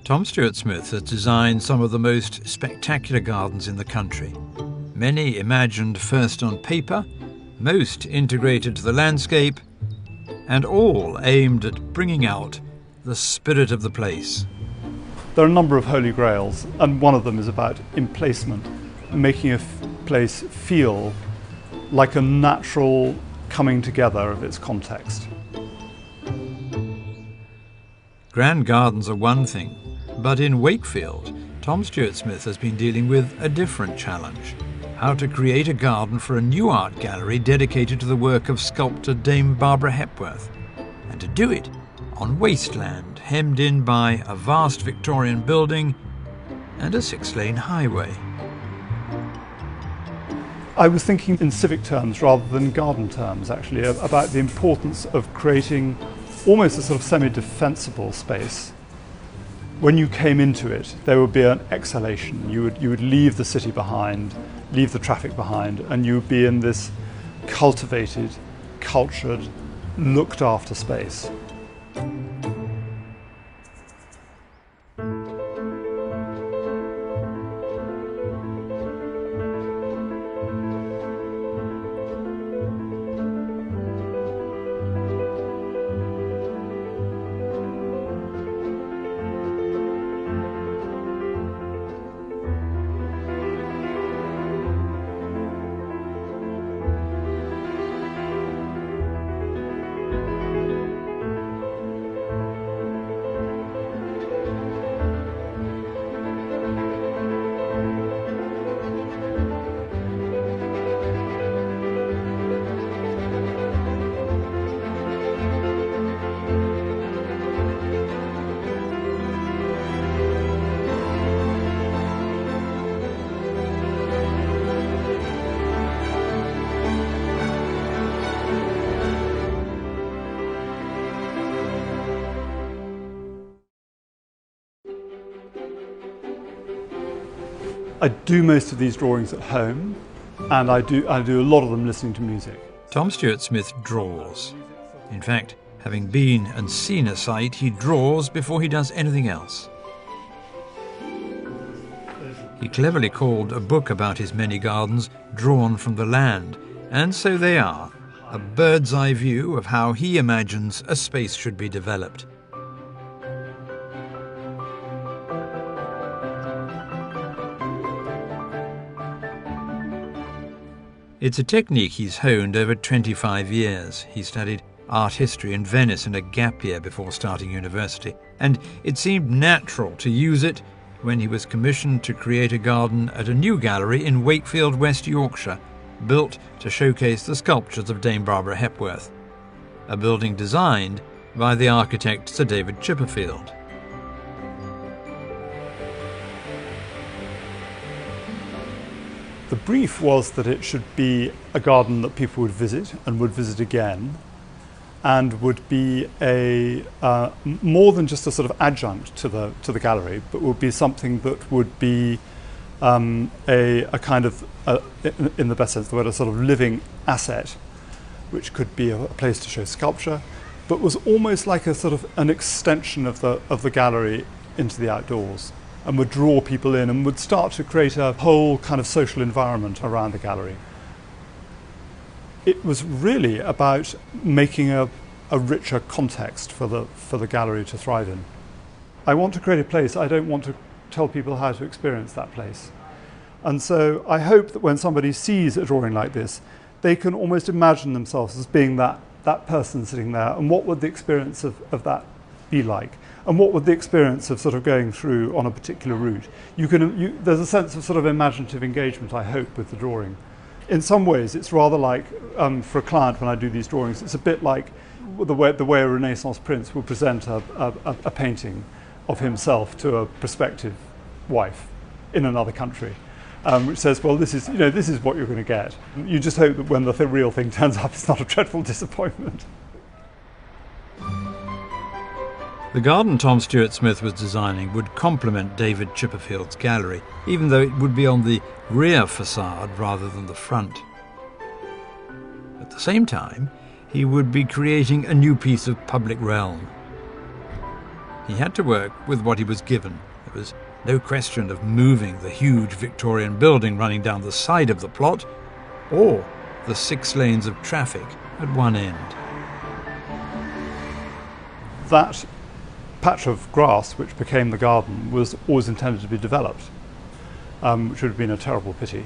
Tom Stuart-Smith has designed some of the most spectacular gardens in the country. Many imagined first on paper, most integrated to the landscape, and all aimed at bringing out the spirit of the place. There are a number of holy grails, and one of them is about emplacement, making a place feel like a natural coming together of its context. Grand gardens are one thing, but in Wakefield, Tom Stuart-Smith has been dealing with a different challenge: how to create a garden for a new art gallery dedicated to the work of sculptor Dame Barbara Hepworth, and to do it on wasteland hemmed in by a vast Victorian building and a 6-lane highway. I was thinking in civic terms rather than garden terms, actually, about the importance of creating almost a sort of semi-defensible space. When you came into it, there would be an exhalation. You would leave the city behind, leave the traffic behind, and you would be in this cultivated, cultured, looked after space. I do most of these drawings at home, and I do a lot of them listening to music. Tom Stuart-Smith draws. In fact, having been and seen a site, he draws before he does anything else. He cleverly called a book about his many gardens Drawn from the Land, and so they are, a bird's eye view of how he imagines a space should be developed. It's a technique he's honed over 25 years. He studied art history in Venice in a gap year before starting university, and it seemed natural to use it when he was commissioned to create a garden at a new gallery in Wakefield, West Yorkshire, built to showcase the sculptures of Dame Barbara Hepworth, a building designed by the architect Sir David Chipperfield. The brief was that it should be a garden that people would visit and would visit again, and would be a more than just a sort of adjunct to the gallery, but would be something that would be a kind of, in the best sense of the word, a sort of living asset, which could be a place to show sculpture, but was almost like a sort of an extension of the gallery into the outdoors, and would draw people in and would start to create a whole kind of social environment around the gallery. It was really about making a richer context for the gallery to thrive in. I want to create a place. I don't want to tell people how to experience that place. And so I hope that when somebody sees a drawing like this, they can almost imagine themselves as being that person sitting there, and what would the experience of that be like? And what would the experience of sort of going through on a particular route? There's a sense of sort of imaginative engagement, I hope, with the drawing. In some ways, it's rather like, for a client when I do these drawings, it's a bit like the way a Renaissance prince will present a painting of himself to a prospective wife in another country, which says, well, this is what you're going to get. You just hope that when the real thing turns up, it's not a dreadful disappointment. The garden Tom Stuart-Smith was designing would complement David Chipperfield's gallery, even though it would be on the rear facade rather than the front. At the same time, he would be creating a new piece of public realm. He had to work with what he was given. There was no question of moving the huge Victorian building running down the side of the plot, or the 6 lanes of traffic at one end. That patch of grass, which became the garden, was always intended to be developed, which would have been a terrible pity.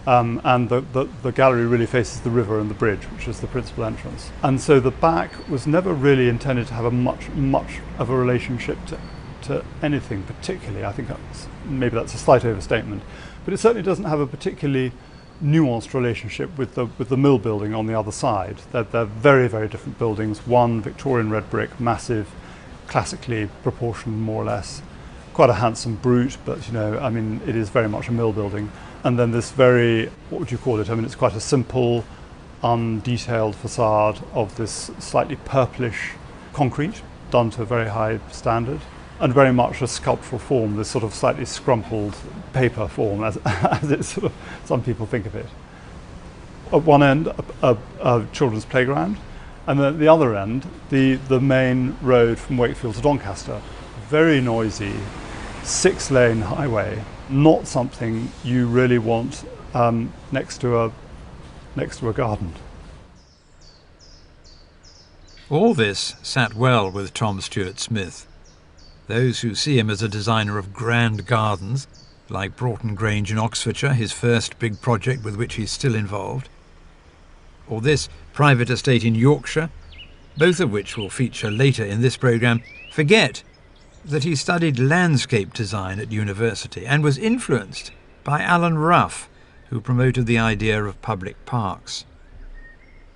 And the gallery really faces the river and the bridge, which is the principal entrance. And so the back was never really intended to have a much of a relationship to anything particularly. I think maybe that's a slight overstatement, but it certainly doesn't have a particularly nuanced relationship with the mill building on the other side. They're very, very different buildings. One Victorian red brick, massive, classically proportioned more or less, quite a handsome brute, but I mean, it is very much a mill building. And then this very, what would you call it? I mean, it's quite a simple, undetailed facade of this slightly purplish concrete, done to a very high standard, and very much a sculptural form, this sort of slightly scrumpled paper form, as it sort of, some people think of it. At one end, a children's playground, and then at the other end, the main road from Wakefield to Doncaster. Very noisy, 6-lane highway, not something you really want next to a garden. All this sat well with Tom Stuart Smith. Those who see him as a designer of grand gardens, like Broughton Grange in Oxfordshire, his first big project with which he's still involved, or this private estate in Yorkshire, both of which will feature later in this programme, forget that he studied landscape design at university and was influenced by Alan Rough, who promoted the idea of public parks.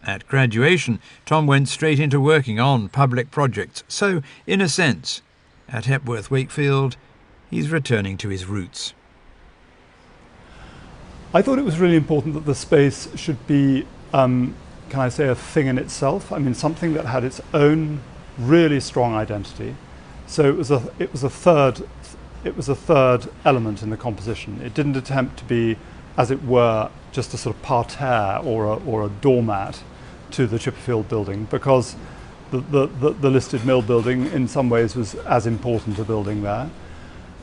At graduation, Tom went straight into working on public projects, so, in a sense, at Hepworth Wakefield, he's returning to his roots. I thought it was really important that the space should be, can I say, a thing in itself. I mean, something that had its own really strong identity. So it was a third element in the composition. It didn't attempt to be, as it were, just a sort of parterre or a doormat to the Chipperfield building, because the listed mill building in some ways was as important a building there.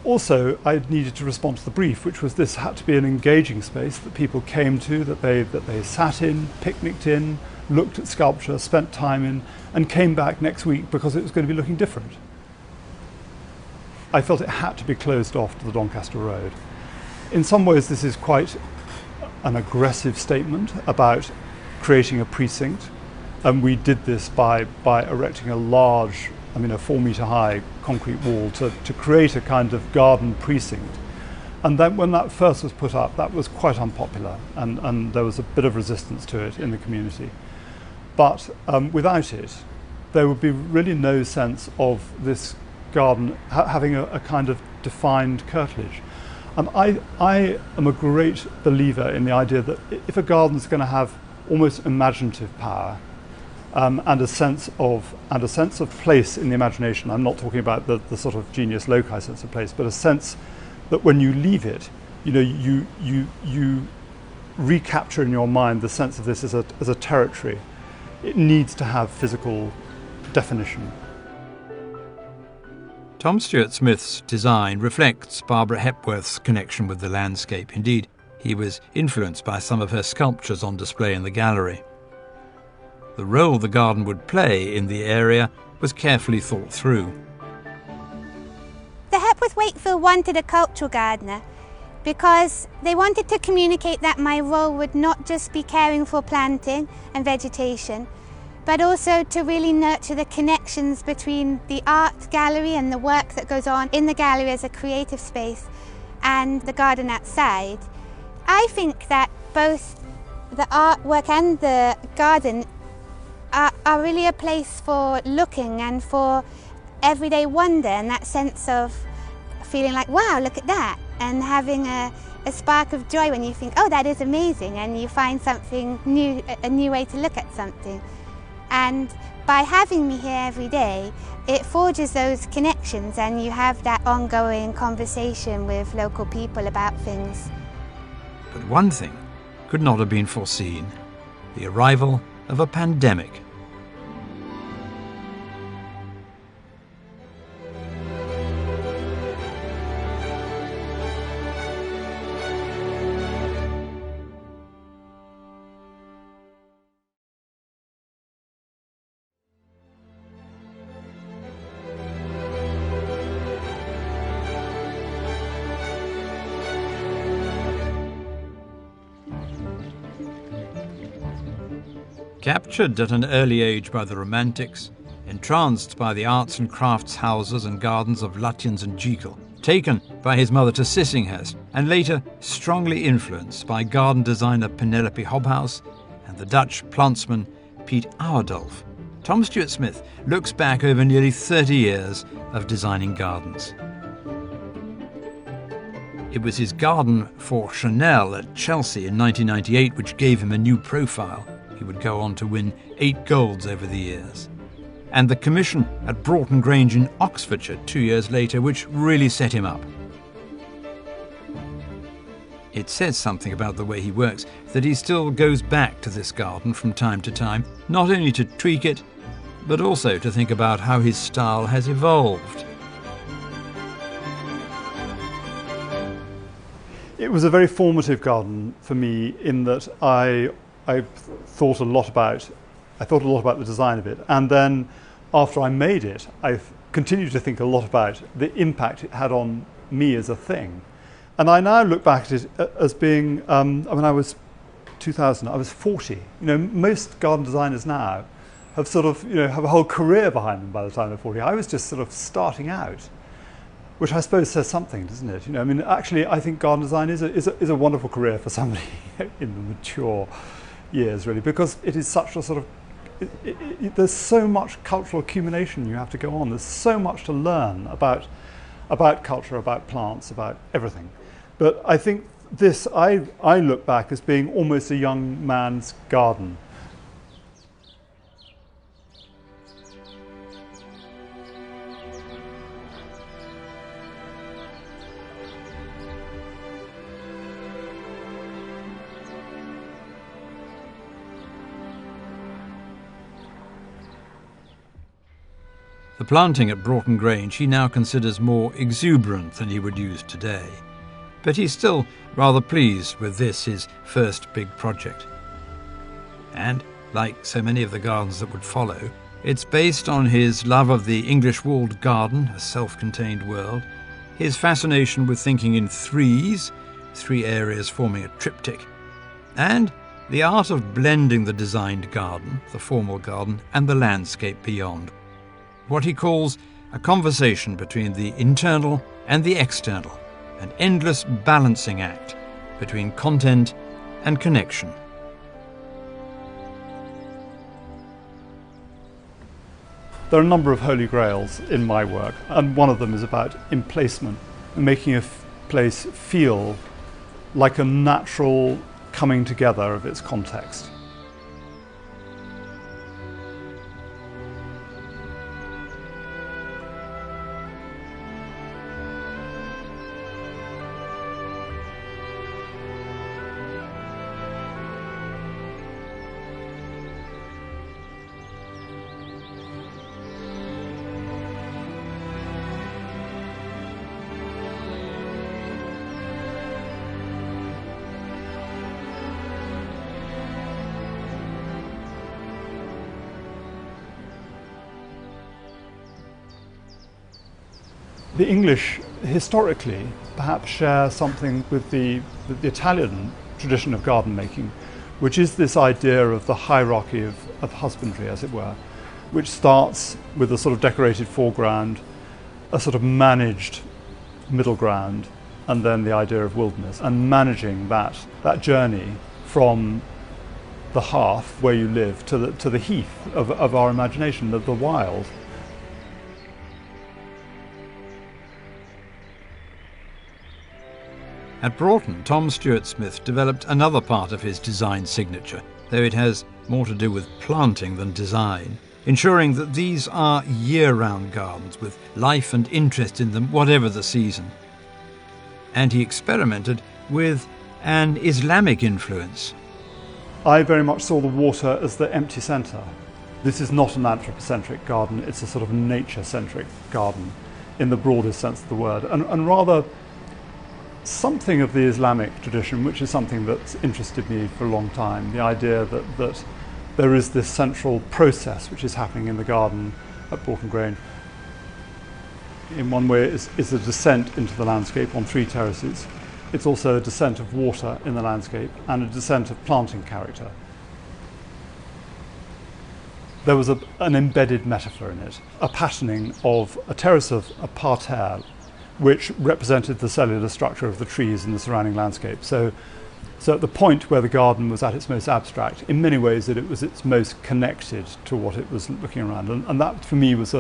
Also, I needed to respond to the brief, which was this had to be an engaging space that people came to, that they sat in, picnicked in, looked at sculpture, spent time in, and came back next week because it was going to be looking different. I felt it had to be closed off to the Doncaster Road. In some ways, this is quite an aggressive statement about creating a precinct, and we did this by erecting a large, a 4-metre high concrete wall to create a kind of garden precinct. And then when that first was put up, that was quite unpopular, and there was a bit of resistance to it in the community. But without it, there would be really no sense of this garden having a kind of defined curtilage. I am a great believer in the idea that if a garden is going to have almost imaginative power and a sense of place in the imagination, I'm not talking about the sort of genius loci sense of place, but a sense that when you leave it, you recapture in your mind the sense of this as a territory. It needs to have physical definition. Tom Stuart Smith's design reflects Barbara Hepworth's connection with the landscape. Indeed, he was influenced by some of her sculptures on display in the gallery. The role the garden would play in the area was carefully thought through. The Hepworth Wakefield wanted a cultural gardener because they wanted to communicate that my role would not just be caring for planting and vegetation, but also to really nurture the connections between the art gallery and the work that goes on in the gallery as a creative space and the garden outside. I think that both the artwork and the garden are really a place for looking and for everyday wonder, and that sense of feeling like, wow, look at that, and having a spark of joy when you think, oh, that is amazing, and you find something new, a new way to look at something. And by having me here every day, it forges those connections and you have that ongoing conversation with local people about things. But one thing could not have been foreseen: the arrival of a pandemic. Captured at an early age by the Romantics, entranced by the arts and crafts houses and gardens of Lutyens and Jekyll, taken by his mother to Sissinghurst, and later strongly influenced by garden designer Penelope Hobhouse and the Dutch plantsman Piet Oudolf, Tom Stuart-Smith looks back over nearly 30 years of designing gardens. It was his garden for Chanel at Chelsea in 1998 which gave him a new profile. He would go on to win 8 golds over the years. And the commission at Broughton Grange in Oxfordshire 2 years later, which really set him up. It says something about the way he works that he still goes back to this garden from time to time, not only to tweak it, but also to think about how his style has evolved. It was a very formative garden for me in that I thought a lot about the design of it, and then after I made it, I continued to think a lot about the impact it had on me as a thing. And I now look back at it as being, when I was 2000, I was 40. Most garden designers now have sort of, have a whole career behind them by the time they're 40. I was just sort of starting out, which I suppose says something, doesn't it? Actually, I think garden design is a wonderful career for somebody in the mature years, really, because it is such a sort of, there's so much cultural accumulation you have to go on. There's so much to learn about culture, about plants, about everything. But I think this, I look back as being almost a young man's garden. The planting at Broughton Grange he now considers more exuberant than he would use today. But he's still rather pleased with this, his first big project. And, like so many of the gardens that would follow, it's based on his love of the English walled garden, a self-contained world, his fascination with thinking in threes, 3 areas forming a triptych, and the art of blending the designed garden, the formal garden, and the landscape beyond. What he calls a conversation between the internal and the external, an endless balancing act between content and connection. There are a number of holy grails in my work, and one of them is about emplacement, making a place feel like a natural coming together of its context. The English, historically, perhaps share something with the Italian tradition of garden making, which is this idea of the hierarchy of husbandry, as it were, which starts with a sort of decorated foreground, a sort of managed middle ground, and then the idea of wilderness, and managing that journey from the hearth where you live to the heath of our imagination, of the wild. At Broughton, Tom Stuart-Smith developed another part of his design signature, though it has more to do with planting than design, ensuring that these are year-round gardens with life and interest in them, whatever the season. And he experimented with an Islamic influence. I very much saw the water as the empty centre. This is not an anthropocentric garden, it's a sort of nature-centric garden in the broadest sense of the word, and rather something of the Islamic tradition, which is something that's interested me for a long time, the idea that there is this central process which is happening in the garden at Broughton Grange. In one way, it's a descent into the landscape on 3 terraces. It's also a descent of water in the landscape and a descent of planting character. there was an embedded metaphor in it, a patterning of a terrace of a parterre which represented the cellular structure of the trees in the surrounding landscape. So at the point where the garden was at its most abstract, in many ways it was its most connected to what it was looking around. And that for me was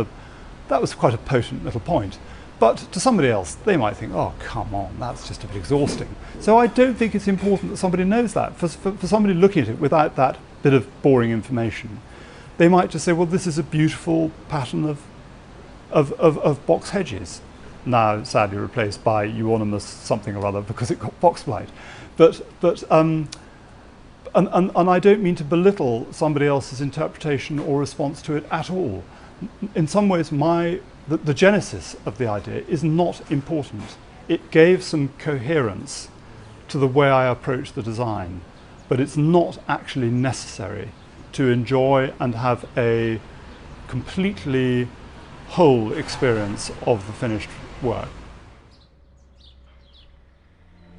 quite a potent little point. But to somebody else, they might think, oh, come on, that's just a bit exhausting. So I don't think it's important that somebody knows that. For somebody looking at it without that bit of boring information, they might just say, well, this is a beautiful pattern of box hedges, now sadly replaced by euonymus something or other because it got box blight. And I don't mean to belittle somebody else's interpretation or response to it at all. In some ways, the genesis of the idea is not important. It gave some coherence to the way I approach the design, but it's not actually necessary to enjoy and have a completely whole experience of the finished work.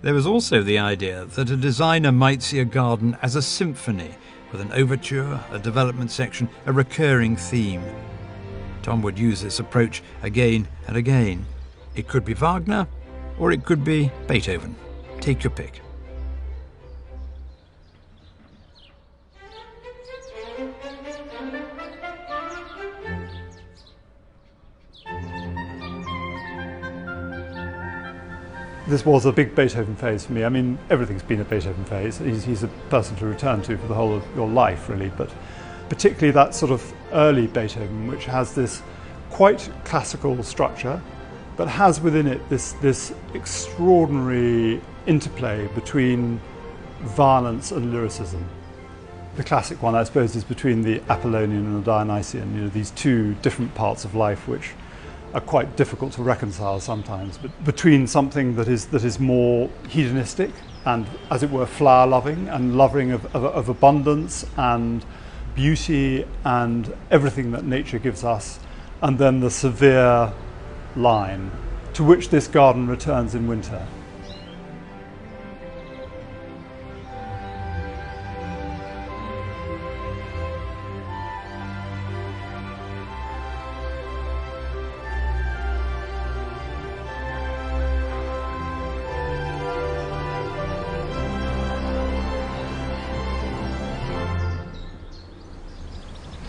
There was also the idea that a designer might see a garden as a symphony, with an overture, a development section, a recurring theme. Tom would use this approach again and again. It could be Wagner, or it could be Beethoven. Take your pick. This was a big Beethoven phase for me. I mean, everything's been a Beethoven phase. He's a person to return to for the whole of your life, really. But particularly that sort of early Beethoven, which has this quite classical structure, but has within it this extraordinary interplay between violence and lyricism. The classic one, I suppose, is between the Apollonian and the Dionysian. You know, these two different parts of life which are quite difficult to reconcile sometimes, but between something that is more hedonistic and, as it were, flower-loving and loving of abundance and beauty and everything that nature gives us, and then the severe line to which this garden returns in winter.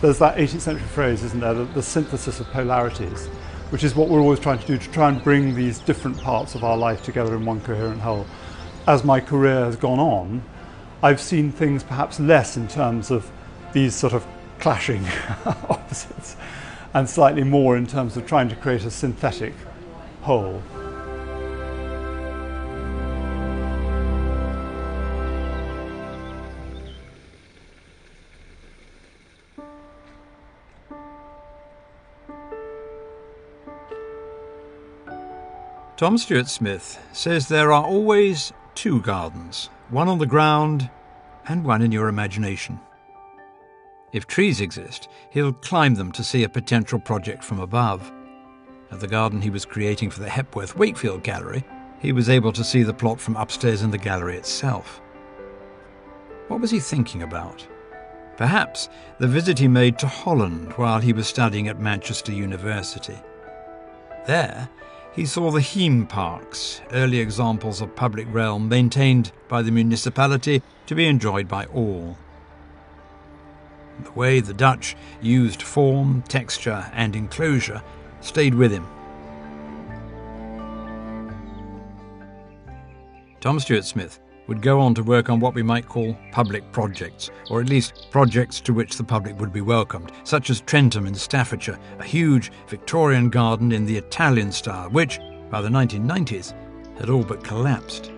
There's that 18th century phrase, isn't there, the synthesis of polarities, which is what we're always trying to do, to try and bring these different parts of our life together in one coherent whole. As my career has gone on, I've seen things perhaps less in terms of these sort of clashing opposites, and slightly more in terms of trying to create a synthetic whole. Tom Stuart-Smith says there are always two gardens, one on the ground and one in your imagination. If trees exist, he'll climb them to see a potential project from above. At the garden he was creating for the Hepworth Wakefield Gallery, he was able to see the plot from upstairs in the gallery itself. What was he thinking about? Perhaps the visit he made to Holland while he was studying at Manchester University. There, he saw the Heem Parks, early examples of public realm maintained by the municipality to be enjoyed by all. The way the Dutch used form, texture and enclosure stayed with him. Tom Stuart-Smith would go on to work on what we might call public projects, or at least projects to which the public would be welcomed, such as Trentham in Staffordshire, a huge Victorian garden in the Italian style, which, by the 1990s, had all but collapsed.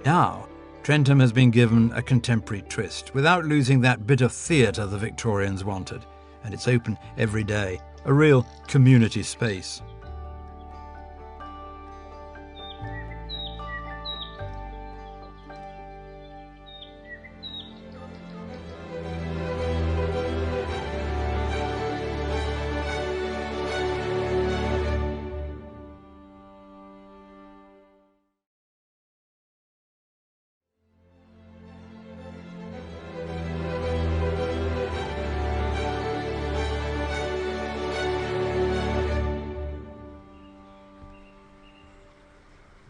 Now, Trentham has been given a contemporary twist, without losing that bit of theatre the Victorians wanted, and it's open every day, a real community space.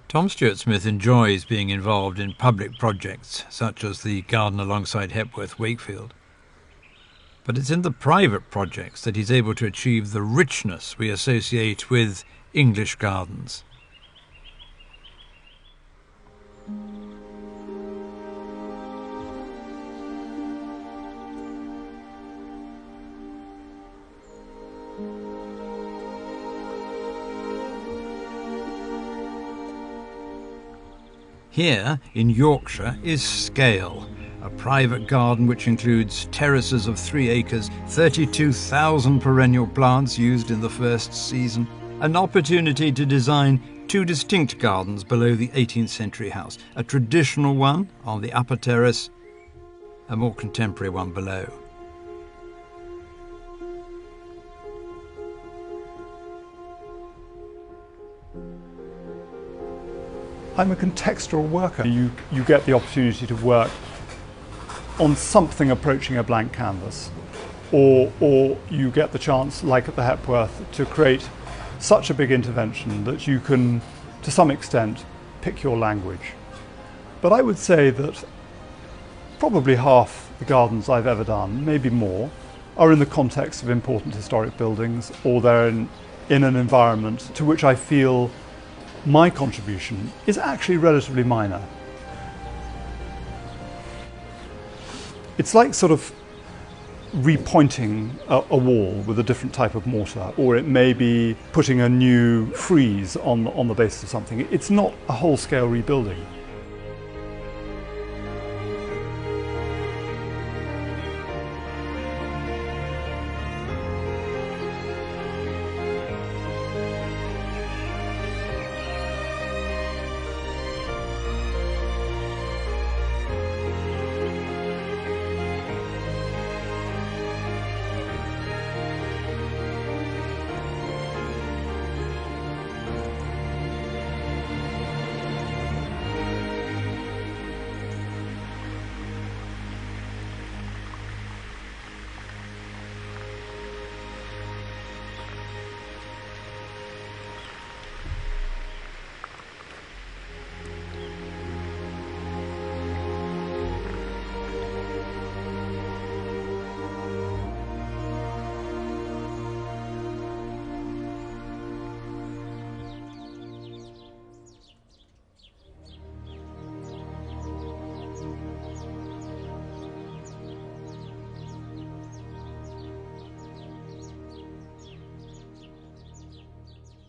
Tom Stuart Smith enjoys being involved in public projects such as the garden alongside Hepworth Wakefield. But it's in the private projects that he's able to achieve the richness we associate with English gardens. Here, in Yorkshire, is Scale, a private garden which includes terraces of 3 acres, 32,000 perennial plants used in the first season, an opportunity to design 2 distinct gardens below the 18th century house, a traditional one on the upper terrace, a more contemporary one below. I'm a contextual worker. You get the opportunity to work on something approaching a blank canvas, or you get the chance, like at the Hepworth, to create such a big intervention that you can, to some extent, pick your language. But I would say that probably half the gardens I've ever done, maybe more, are in the context of important historic buildings, or they're in an environment to which I feel my contribution is actually relatively minor. It's like sort of repointing a wall with a different type of mortar, or it may be putting a new frieze on the basis of something. It's not a whole-scale rebuilding.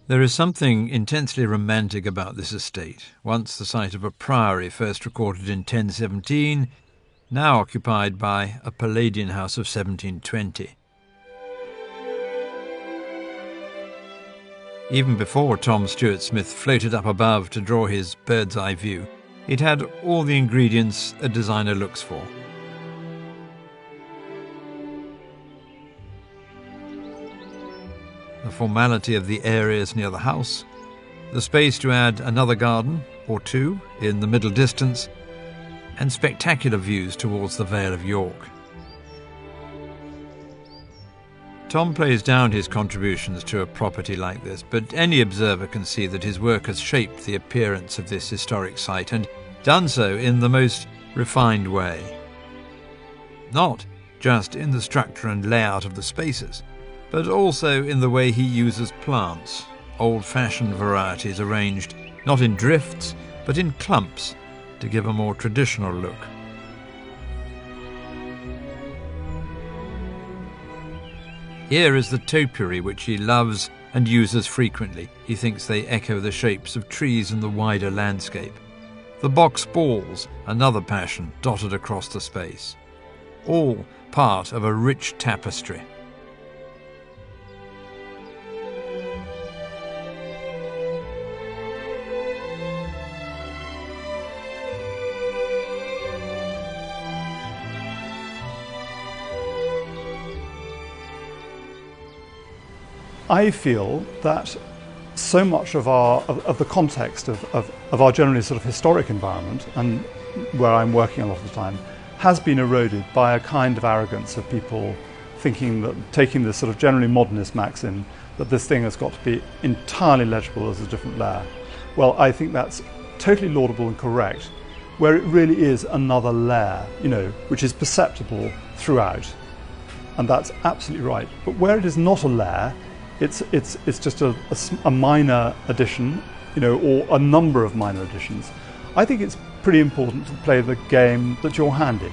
There is something intensely romantic about this estate, once the site of a priory first recorded in 1017, now occupied by a Palladian house of 1720. Even before Tom Stuart Smith floated up above to draw his bird's-eye view, it had all the ingredients a designer looks for. The formality of the areas near the house, the space to add another garden or 2 in the middle distance, and spectacular views towards the Vale of York. Tom plays down his contributions to a property like this, but any observer can see that his work has shaped the appearance of this historic site and done so in the most refined way. Not just in the structure and layout of the spaces, but also in the way he uses plants, old-fashioned varieties arranged not in drifts, but in clumps to give a more traditional look. Here is the topiary which he loves and uses frequently. He thinks they echo the shapes of trees in the wider landscape. The box balls, another passion dotted across the space. All part of a rich tapestry. I feel that so much of the context of our generally sort of historic environment, and where I'm working a lot of the time, has been eroded by a kind of arrogance of people thinking that, taking this sort of generally modernist maxim, that this thing has got to be entirely legible as a different layer. well, I think that's totally laudable and correct, where it really is another layer, which is perceptible throughout. And that's absolutely right. But where it is not a layer, it's just a minor addition, or a number of minor additions. I think it's pretty important to play the game that you're handed.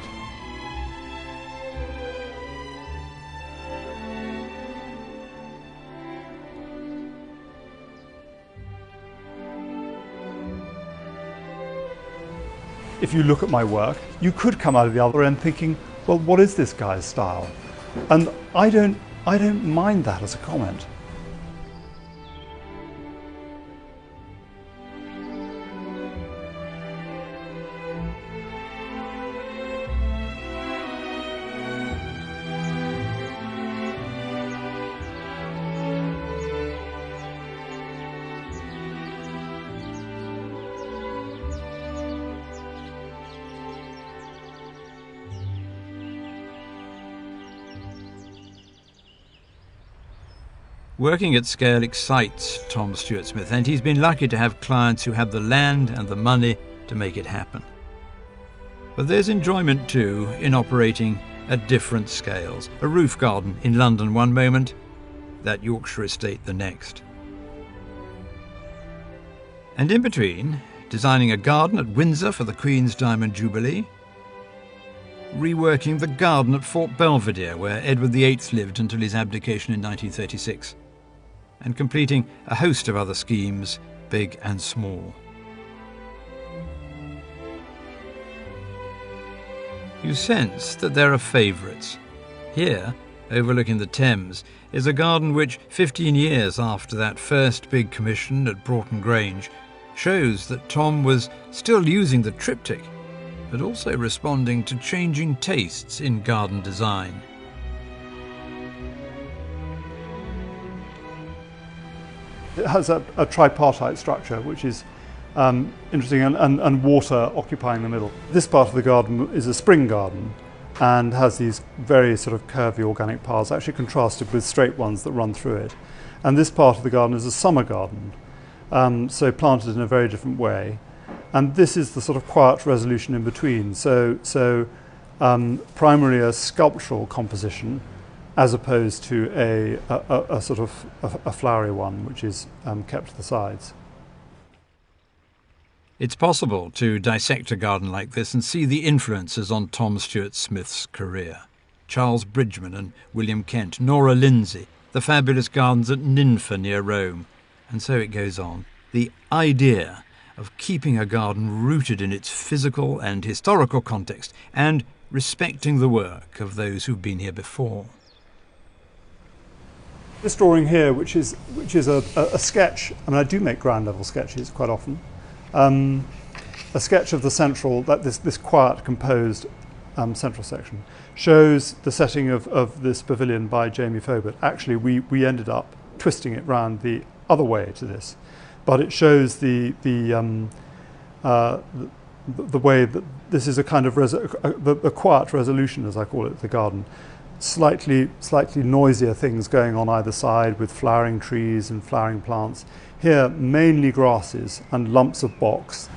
If you look at my work, you could come out of the other end thinking, well, what is this guy's style? And I don't mind that as a comment. Working at scale excites Tom Stuart-Smith, and he's been lucky to have clients who have the land and the money to make it happen. But there's enjoyment too in operating at different scales. A roof garden in London one moment, that Yorkshire estate the next. And in between, designing a garden at Windsor for the Queen's Diamond Jubilee, reworking the garden at Fort Belvedere, where Edward VIII lived until his abdication in 1936, and completing a host of other schemes, big and small. You sense that there are favourites. Here, overlooking the Thames, is a garden which, 15 years after that first big commission at Broughton Grange, shows that Tom was still using the triptych, but also responding to changing tastes in garden design. It has a tripartite structure, which is interesting, and water occupying the middle. This part of the garden is a spring garden and has these very sort of curvy organic paths, actually contrasted with straight ones that run through it. And this part of the garden is a summer garden, so planted in a very different way. And this is the sort of quiet resolution in between. So primarily a sculptural composition, as opposed to a sort of a flowery one, which is kept to the sides. It's possible to dissect a garden like this and see the influences on Tom Stuart-Smith's career. Charles Bridgman and William Kent, Nora Lindsay, the fabulous gardens at Ninfa near Rome. And so it goes on. The idea of keeping a garden rooted in its physical and historical context and respecting the work of those who've been here before. This drawing here, which is a sketch, I mean, I do make ground level sketches quite often, a sketch of the central, this quiet, composed central section, shows the setting of this pavilion by Jamie Fobert. Actually, we ended up twisting it round the other way to this, but it shows the way that this is a kind of the quiet resolution, as I call it, the garden. Slightly noisier things going on either side with flowering trees and flowering plants. Here, mainly grasses and lumps of box.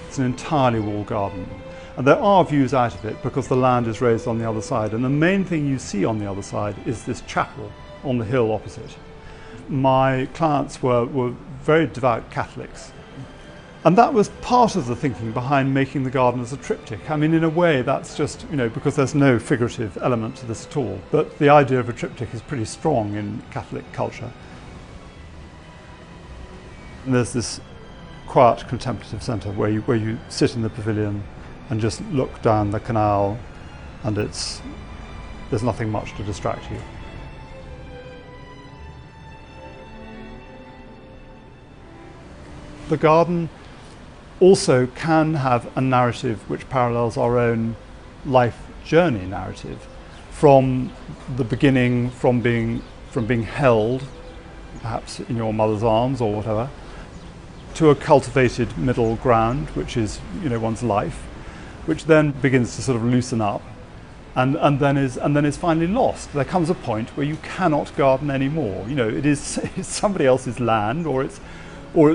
It's an entirely walled garden. And there are views out of it because the land is raised on the other side. And the main thing you see on the other side is this chapel on the hill opposite. My clients were very devout Catholics. And that was part of the thinking behind making the garden as a triptych. I mean, in a way, that's just, because there's no figurative element to this at all. But the idea of a triptych is pretty strong in Catholic culture. And there's this quiet contemplative centre where you sit in the pavilion and just look down the canal, and there's nothing much to distract you. The garden also can have a narrative which parallels our own life journey narrative, from the beginning, from being held perhaps in your mother's arms or whatever, to a cultivated middle ground, which is, you know, one's life, which then begins to sort of loosen up, and then is finally lost. There comes a point where you cannot garden anymore. You know, it's somebody else's land, or it's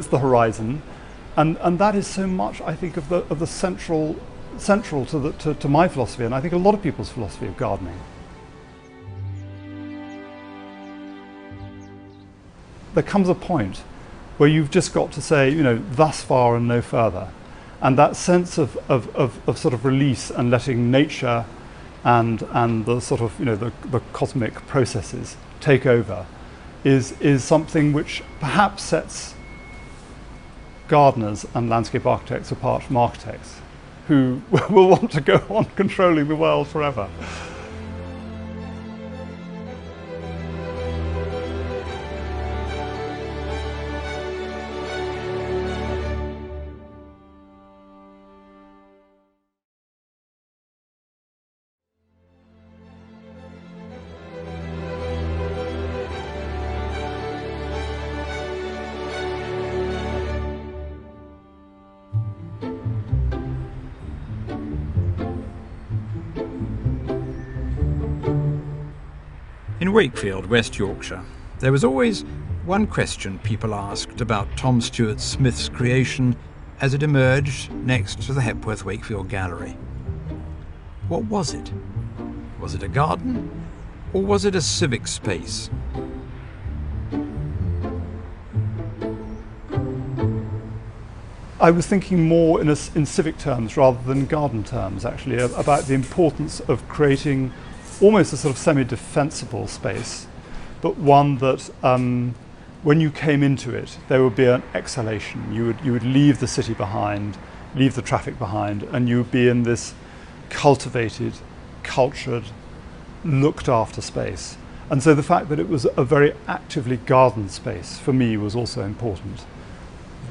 the horizon, and that is so much, I think, of the central to my philosophy, and I think a lot of people's philosophy of gardening. There comes a point where you've just got to say, you know, thus far and no further, and that sense of sort of release and letting nature and the sort of, you know, the cosmic processes take over is something which perhaps sets gardeners and landscape architects apart from architects, who will want to go on controlling the world forever. In Wakefield, West Yorkshire, there was always one question people asked about Tom Stuart Smith's creation as it emerged next to the Hepworth Wakefield Gallery. What was it? Was it a garden, or was it a civic space? I was thinking more in civic terms rather than garden terms, actually, about the importance of creating almost a sort of semi-defensible space, but one that when you came into it, there would be an exhalation. You would leave the city behind, leave the traffic behind, and you would be in this cultivated, cultured, looked after space. And so the fact that it was a very actively garden space for me was also important.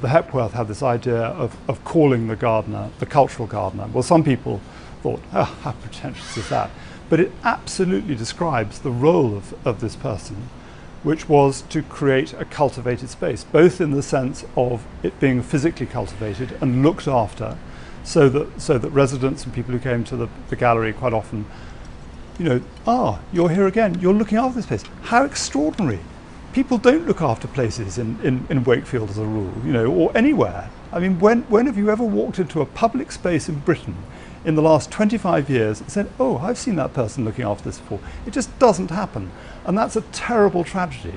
The Hepworth had this idea of calling the gardener the cultural gardener. Well, some people thought, oh, how pretentious is that? But it absolutely describes the role of this person, which was to create a cultivated space, both in the sense of it being physically cultivated and looked after, so that residents and people who came to the gallery quite often, you know, you're here again, you're looking after this place. How extraordinary. People don't look after places in Wakefield as a rule, you know, or anywhere. I mean, when have you ever walked into a public space in Britain in the last 25 years and said, oh, I've seen that person looking after this before? It just doesn't happen. And that's a terrible tragedy.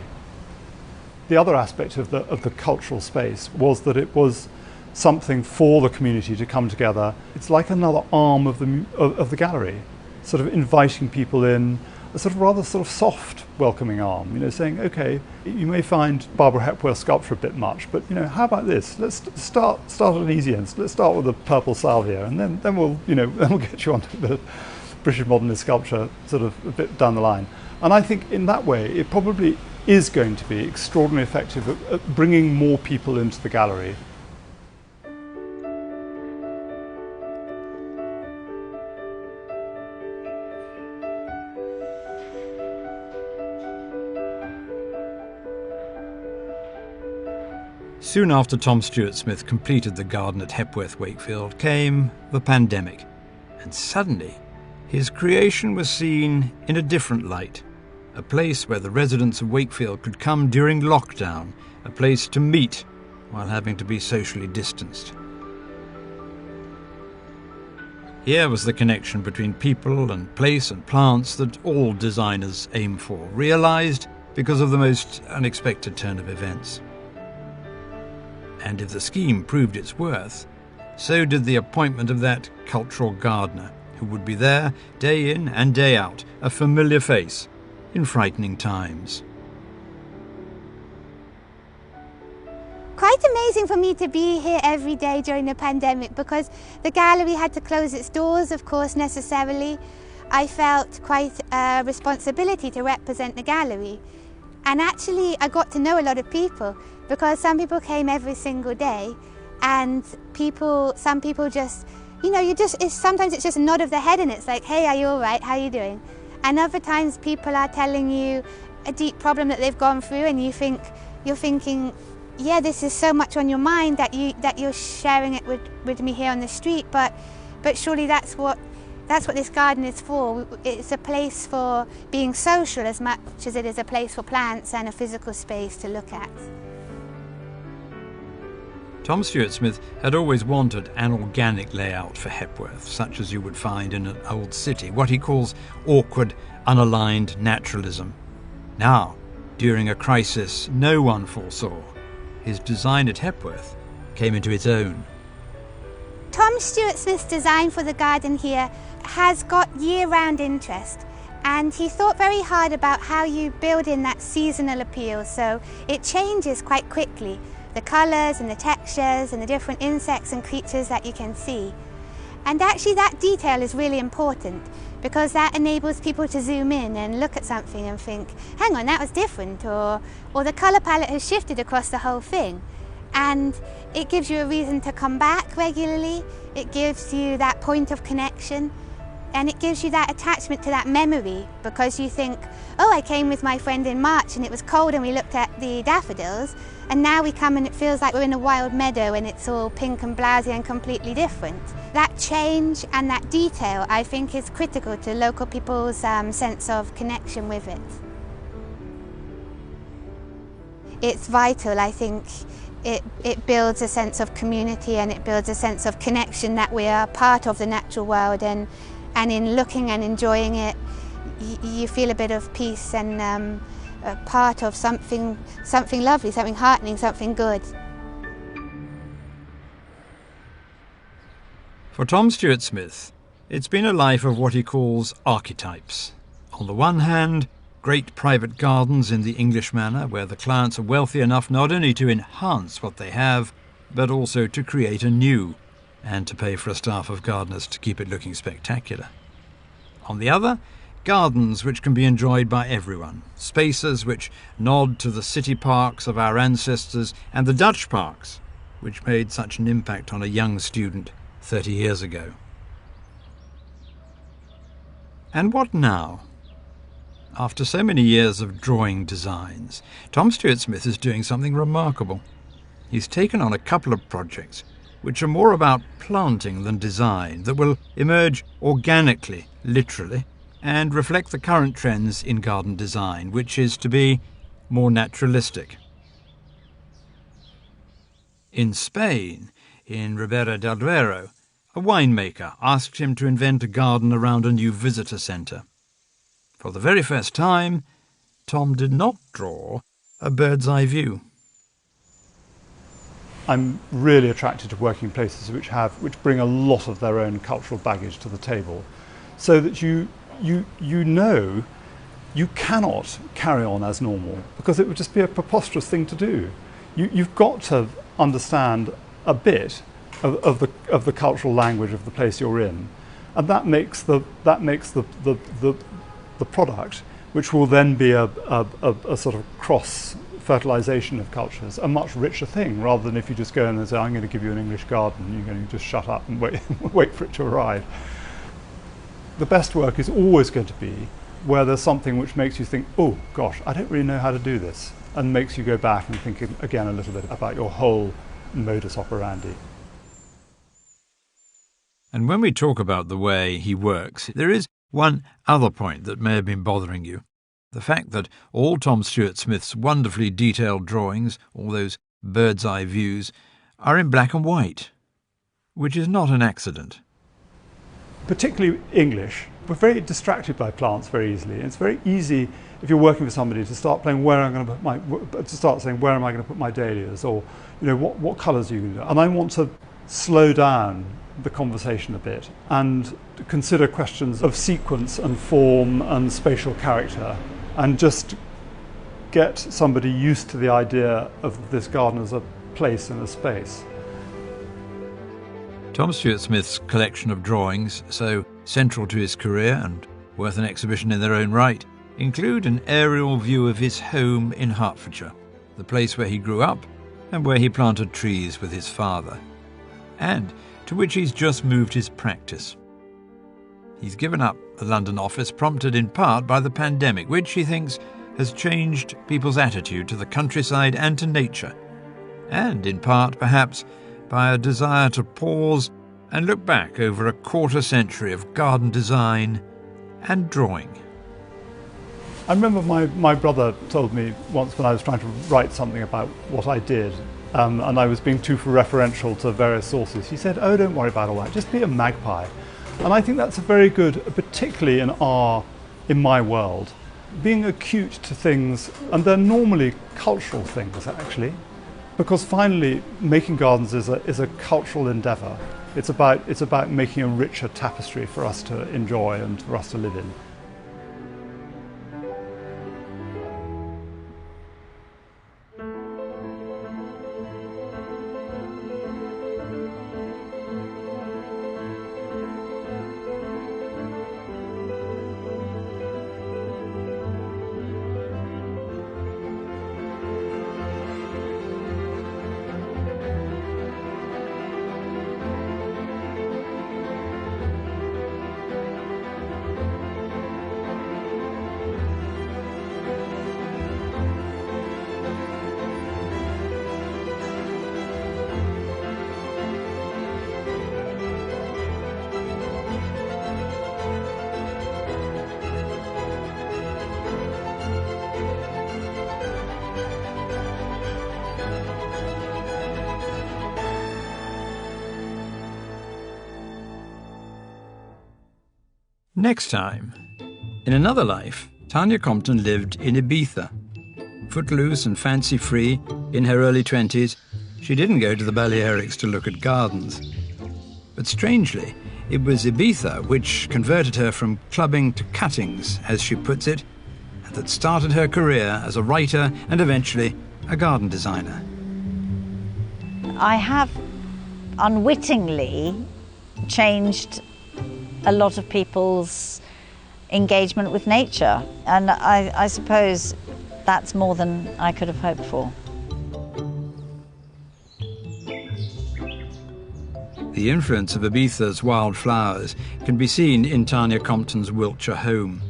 The other aspect of the cultural space was that it was something for the community to come together. It's like another arm of the gallery, sort of inviting people in, a sort of rather sort of soft welcoming arm, you know, saying, okay, you may find Barbara Hepworth sculpture a bit much, but, you know, how about this? Let's start at an easy end. Let's start with the purple salvia, and then we'll, you know, then we'll get you onto the British modernist sculpture sort of a bit down the line. And I think in that way, it probably is going to be extraordinarily effective at bringing more people into the gallery. Soon after Tom Stuart Smith completed the garden at Hepworth Wakefield came the pandemic, and suddenly his creation was seen in a different light, a place where the residents of Wakefield could come during lockdown, a place to meet while having to be socially distanced. Here was the connection between people and place and plants that all designers aim for, realised because of the most unexpected turn of events. And if the scheme proved its worth, so did the appointment of that cultural gardener, who would be there day in and day out, a familiar face in frightening times. Quite amazing for me to be here every day during the pandemic, because the gallery had to close its doors, of course, necessarily. I felt quite a responsibility to represent the gallery. And actually, I got to know a lot of people, because some people came every single day, and some people just, you know, sometimes it's just a nod of the head and it's like, hey, are you all right? How are you doing? And other times people are telling you a deep problem that they've gone through, and you're thinking, yeah, this is so much on your mind that you're sharing it with me here on the street, but surely that's what this garden is for. It's a place for being social as much as it is a place for plants and a physical space to look at. Tom Stuart Smith had always wanted an organic layout for Hepworth, such as you would find in an old city, what he calls awkward, unaligned naturalism. Now, during a crisis no one foresaw, his design at Hepworth came into its own. Tom Stuart Smith's design for the garden here has got year-round interest, and he thought very hard about how you build in that seasonal appeal, so it changes quite quickly. The colours and the textures and the different insects and creatures that you can see. And actually that detail is really important, because that enables people to zoom in and look at something and think, hang on, that was different, or the colour palette has shifted across the whole thing. And it gives you a reason to come back regularly, it gives you that point of connection, and it gives you that attachment to that memory, because you think, oh, I came with my friend in March and it was cold and we looked at the daffodils, and now we come and it feels like we're in a wild meadow and it's all pink and blousy and completely different. That change and that detail, I think, is critical to local people's sense of connection with it. It's vital, I think. It builds a sense of community and it builds a sense of connection, that we are part of the natural world, and in looking and enjoying it, you feel a bit of peace and a part of something lovely, something heartening, something good. For Tom Stuart Smith, it's been a life of what he calls archetypes. On the one hand, great private gardens in the English manner, where the clients are wealthy enough not only to enhance what they have, but also to create anew, and to pay for a staff of gardeners to keep it looking spectacular. On the other, gardens which can be enjoyed by everyone, spaces which nod to the city parks of our ancestors and the Dutch parks, which made such an impact on a young student 30 years ago. And what now? After so many years of drawing designs, Tom Stuart Smith is doing something remarkable. He's taken on a couple of projects which are more about planting than design, that will emerge organically, literally, and reflect the current trends in garden design, which is to be more naturalistic. In Spain, in Ribera del Duero, a winemaker asked him to invent a garden around a new visitor centre. For the very first time, Tom did not draw a bird's eye view. I'm really attracted to working in places which bring a lot of their own cultural baggage to the table, so that you know you cannot carry on as normal, because it would just be a preposterous thing to do. You've got to understand a bit of the cultural language of the place you're in, and that makes the product, which will then be a sort of cross fertilization of cultures, a much richer thing, rather than if you just go in and say, I'm going to give you an English garden, you're going to just shut up and wait for it to arrive. The best work is always going to be where there's something which makes you think, oh gosh, I don't really know how to do this, and makes you go back and think again a little bit about your whole modus operandi. And when we talk about the way he works, there is one other point that may have been bothering you. The fact that all Tom Stuart Smith's wonderfully detailed drawings, all those bird's eye views, are in black and white, which is not an accident. Particularly English, we're very distracted by plants very easily. It's very easy, if you're working with somebody, to start playing where I'm going to put saying where am I going to put my dahlias, or what colours are you going to do. And I want to slow down the conversation a bit and consider questions of sequence and form and spatial character, and just get somebody used to the idea of this garden as a place and a space. Tom Stuart Smith's collection of drawings, so central to his career and worth an exhibition in their own right, include an aerial view of his home in Hertfordshire, the place where he grew up and where he planted trees with his father, and to which he's just moved his practice. He's given up the London office, prompted in part by the pandemic, which, he thinks, has changed people's attitude to the countryside and to nature, and in part, perhaps, by a desire to pause and look back over a quarter century of garden design and drawing. I remember my brother told me once when I was trying to write something about what I did, and I was being too referential to various sources. He said, "Oh, don't worry about all that, just be a magpie." And I think that's a very good, particularly in my world, being acute to things, and they're normally cultural things actually, because finally making gardens is a cultural endeavour. It's about making a richer tapestry for us to enjoy and for us to live in. Next time, in another life, Tanya Compton lived in Ibiza. Footloose and fancy-free, in her early 20s, she didn't go to the Balearics to look at gardens. But strangely, it was Ibiza which converted her from clubbing to cuttings, as she puts it, and that started her career as a writer and eventually a garden designer. I have unwittingly changed a lot of people's engagement with nature, and I suppose that's more than I could have hoped for. The influence of Ibiza's wildflowers can be seen in Tanya Compton's Wiltshire home.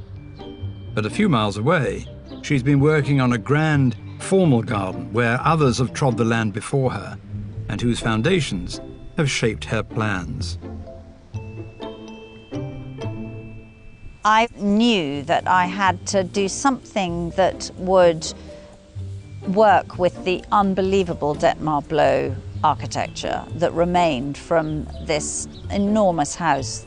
But a few miles away, she's been working on a grand, formal garden where others have trod the land before her and whose foundations have shaped her plans. I knew that I had to do something that would work with the unbelievable Detmar Blow architecture that remained from this enormous house